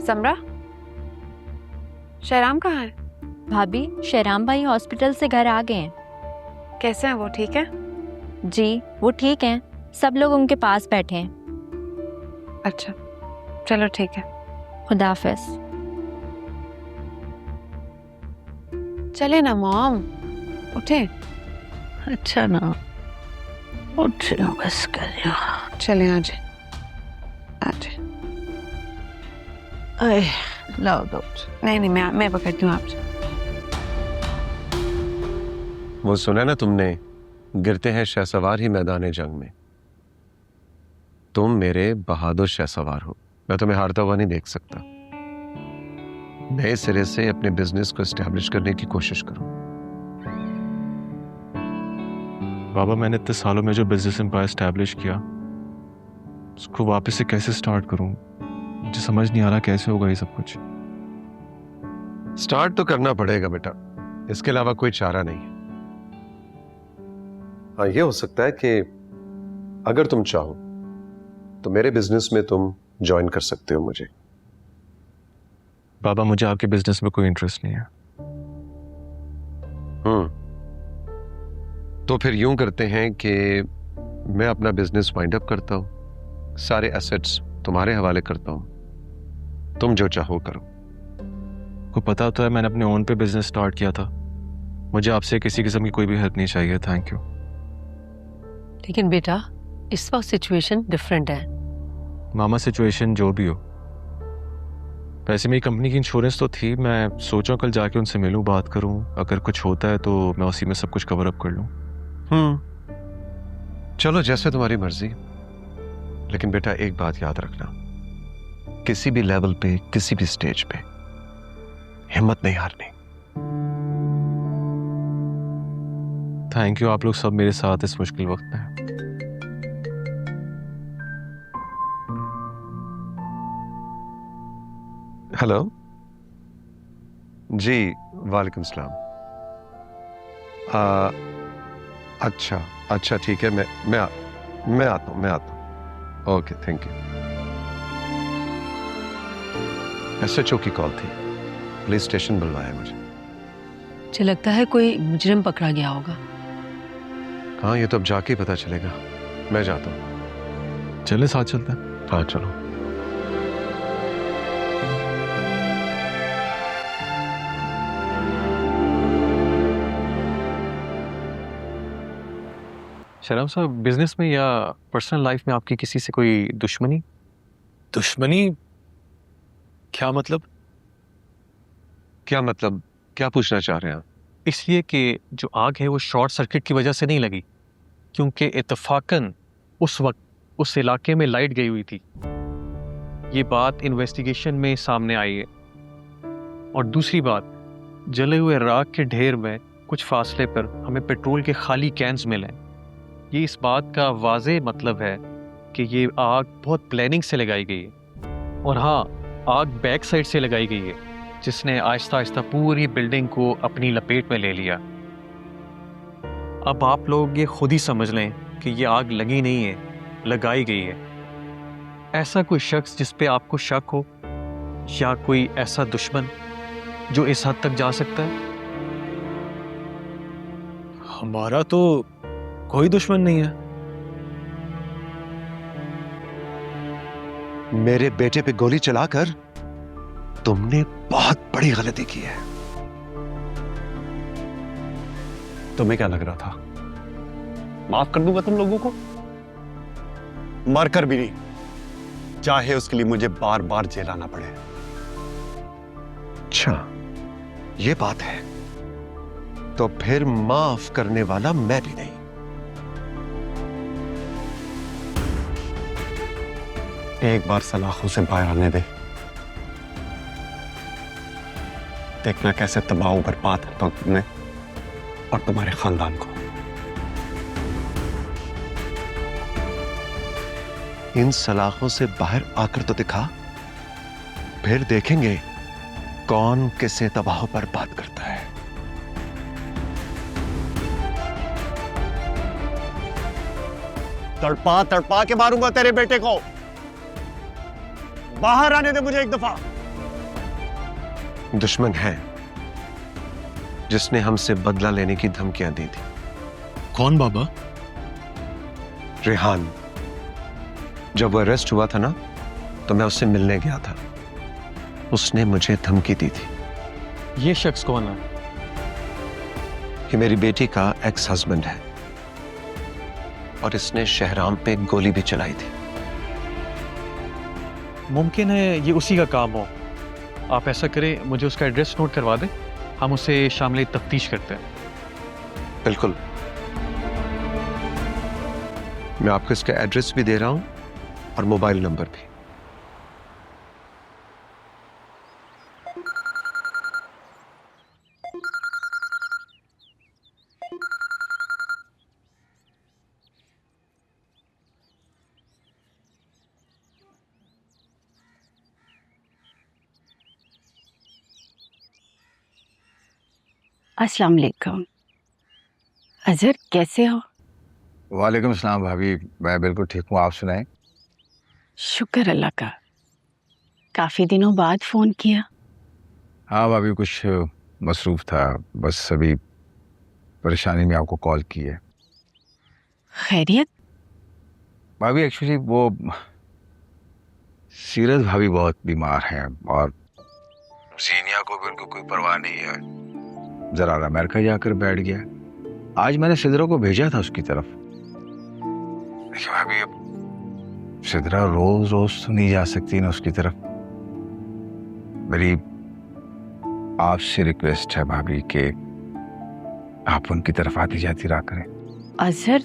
समरा, शहराम कहाँ है? भाभी, शहराम भाई हॉस्पिटल से घर आ गए हैं। कैसे हैं वो, ठीक है? जी, वो ठीक हैं। सब लोग उनके पास बैठे हैं। अच्छा, चलो ठीक है। खुदा हाफिज। चले ना मॉम, उठे। अच्छा ना, उठ रहा बस कर। चले आज आज। आए, लाओ दो। नहीं नहीं, मैं पकड़ती हूँ आपसे। वो सुना ना तुमने, गिरते हैं शहसवार ही मैदान जंग में। तुम मेरे बहादुर शहसवार हो, मैं तुम्हें हारता हुआ नहीं देख सकता। नए सिरे से अपने बिजनेस को एस्टेब्लिश करने की कोशिश करो। बाबा, मैंने इतने सालों में जो बिजनेस एम्पायर एस्टैब्लिश किया, उसको वापस से कैसे स्टार्ट करूं? मुझे समझ नहीं आ रहा कैसे होगा ये सब कुछ। स्टार्ट तो करना पड़ेगा बेटा, इसके अलावा कोई चारा नहीं है। हाँ, ये हो सकता है कि अगर तुम चाहो तो मेरे बिजनेस में तुम ज्वाइन कर सकते हो मुझे। बाबा, मुझे आपके बिजनेस में कोई इंटरेस्ट नहीं है। तो फिर यूं करते हैं कि मैं अपना बिजनेस वाइंड अप करता हूं, सारे एसेट्स तुम्हारे हवाले करता हूं, तुम जो चाहो करो। को पता होता है मैंने अपने ओन पे बिजनेस स्टार्ट किया था। मुझे आपसे किसी किस्म की कोई भी हेल्प नहीं चाहिए। Thank you. लेकिन बेटा, इस वक्त सिचुएशन डिफरेंट है। मामा, सिचुएशन जो भी हो, वैसे मेरी कंपनी की इंश्योरेंस तो थी। मैं सोचा कल जाके उनसे मिलूं, बात करूं, अगर कुछ होता है तो मैं उसी में सब कुछ कवर अप कर लूं। चलो, जैसे तुम्हारी मर्जी। लेकिन बेटा, एक बात याद रखना, किसी भी लेवल पे, किसी भी स्टेज पे हिम्मत नहीं हारनी। थैंक यू, आप लोग सब मेरे साथ इस मुश्किल वक्त में। हेलो जी, वालेकुम सलाम। अच्छा अच्छा, ठीक है, मैं आता हूँ। Okay, thank you. एसएचओ की कॉल थी, पुलिस स्टेशन बुलवाया मुझे। मुझे लगता है कोई मुजरिम पकड़ा गया होगा। हाँ, ये तो अब जाके ही पता चलेगा। मैं जाता हूँ। चले, साथ चलते हैं। हाँ, चलो। शराब साहब, बिजनेस में या पर्सनल लाइफ में आपकी किसी से कोई दुश्मनी? दुश्मनी? क्या मतलब? क्या पूछना चाह रहे हैं आप? इसलिए कि जो आग है वो शॉर्ट सर्किट की वजह से नहीं लगी, क्योंकि इत्तफाकन उस वक्त उस इलाके में लाइट गई हुई थी। ये बात इन्वेस्टिगेशन में सामने आई है। और दूसरी बात, जले हुए राख के ढेर में कुछ फासले पर हमें पेट्रोल के खाली कैंस मिले। ये इस बात का वाज़े मतलब है कि ये आग बहुत प्लानिंग से लगाई गई है। और हाँ, आग बैक साइड से लगाई गई है, जिसने आहिस्ता आहिस्ता पूरी बिल्डिंग को अपनी लपेट में ले लिया। अब आप लोग ये खुद ही समझ लें कि ये आग लगी नहीं है, लगाई गई है। ऐसा कोई शख्स जिस पे आपको शक हो, या कोई ऐसा दुश्मन जो इस हद तक जा सकता है? हमारा तो कोई दुश्मन नहीं है। मेरे बेटे पे गोली चलाकर तुमने बहुत बड़ी गलती की है। तुम्हें क्या लग रहा था, माफ कर दूंगा तुम लोगों को? मरकर भी नहीं, चाहे उसके लिए मुझे बार बार जेल आना पड़े। अच्छा, ये बात है। तो फिर माफ करने वाला मैं भी नहीं। एक बार सलाखों से बाहर आने दे, देखना कैसे तबाह बर्बाद करता हूं तुम्हें और तुम्हारे खानदान को। इन सलाखों से बाहर आकर तो दिखा, फिर देखेंगे कौन किसे तबाह बर्बाद करता है। तड़पा तड़पा के मारूंगा तेरे बेटे को। बाहर आने दे मुझे एक दफा। दुश्मन है जिसने हमसे बदला लेने की धमकियां दी थी। कौन बाबा? रेहान। जब वो अरेस्ट हुआ था ना, तो मैं उससे मिलने गया था। उसने मुझे धमकी दी थी। ये शख्स कौन है? कि मेरी बेटी का एक्स हस्बैंड है और इसने शहराम पे गोली भी चलाई थी। मुमकिन है ये उसी का काम हो। आप ऐसा करें, मुझे उसका एड्रेस नोट करवा दें, हम उसे शामिल तफ्तीश करते हैं। बिल्कुल, मैं आपको इसका एड्रेस भी दे रहा हूं और मोबाइल नंबर भी। अस्सलाम वालेकुम। अजहर कैसे हो? वालेकुम सलाम भाभी, मैं बिल्कुल ठीक हूँ। आप सुनाएं। शुक्र अल्लाह का, काफ़ी दिनों बाद फ़ोन किया। हाँ भाभी, कुछ मसरूफ़ था, बस अभी परेशानी में आपको कॉल की है। खैरियत? भाभी एक्चुअली वो सीरत भाभी बहुत बीमार हैं और जीनिया को भी उनको कोई परवाह नहीं है। ज़रा अमेरिका जाकर बैठ गया। आज मैंने सिदरा को भेजा था उसकी तरफ। देखिए भाभी, अब सिदरा रोज रोज तो नहीं जा सकती ना उसकी तरफ। मेरी आपसे रिक्वेस्ट है भाभी कि आप उनकी तरफ आती जाती रहा करें। अजहर,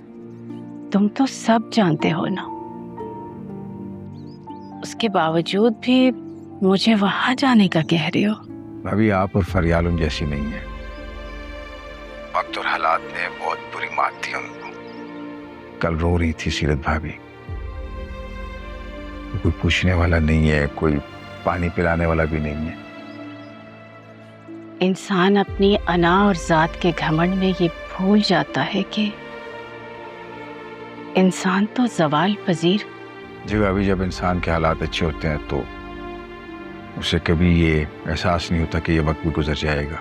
तुम तो सब जानते हो ना, उसके बावजूद भी मुझे वहां जाने का कह रहे हो। भाभी, आप और फरियाल उन जैसी नहीं है। वक्त और हालात ने बहुत बुरी मात दी उनको। कल रो रही थी सीरत भाभी। कोई पूछने वाला नहीं है, कोई पानी पिलाने वाला भी नहीं है। इंसान अपनी अना और जात के घमंड में ये भूल जाता है कि इंसान तो जवाल पजीर। जी भाभी, जब इंसान के हालात अच्छे होते हैं तो उसे कभी ये एहसास नहीं होता कि ये वक्त भी गुजर जाएगा,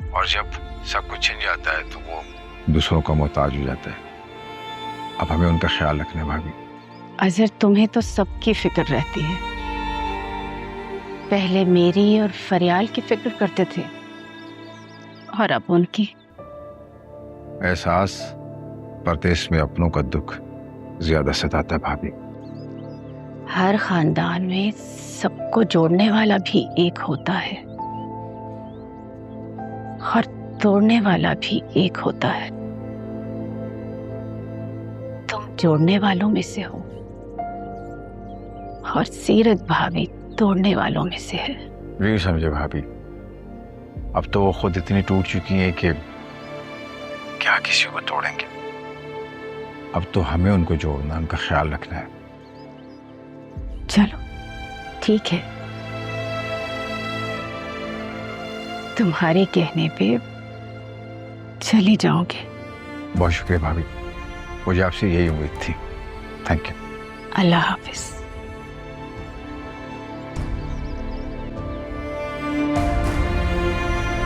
और जब सब कुछ छिन जाता है तो वो दूसरों का मोहताज हो जाता है। अब हमें उनका ख्याल रखना है भाभी। अजहर, तुम्हें तो सबकी फिक्र रहती है। पहले मेरी और फरियाल की फिक्र करते थे और अब उनकी। एहसास परदेश में अपनों का दुख ज्यादा सताता है भाभी। हर खानदान में सबको जोड़ने वाला भी एक होता है और तोड़ने वाला भी एक होता है। तुम जोड़ने वालों में से हो और सीरत भाभी तोड़ने वालों में से है। नहीं समझे भाभी, अब तो वो खुद इतनी टूट चुकी हैं कि क्या किसी को तोड़ेंगे। अब तो हमें उनको जोड़ना, उनका ख्याल रखना है। चलो ठीक है, तुम्हारे कहने पे चली जाओगे। बहुत शुक्रिया भाभी, मुझे आपसे यही उम्मीद थी। Thank you. Allah Hafiz.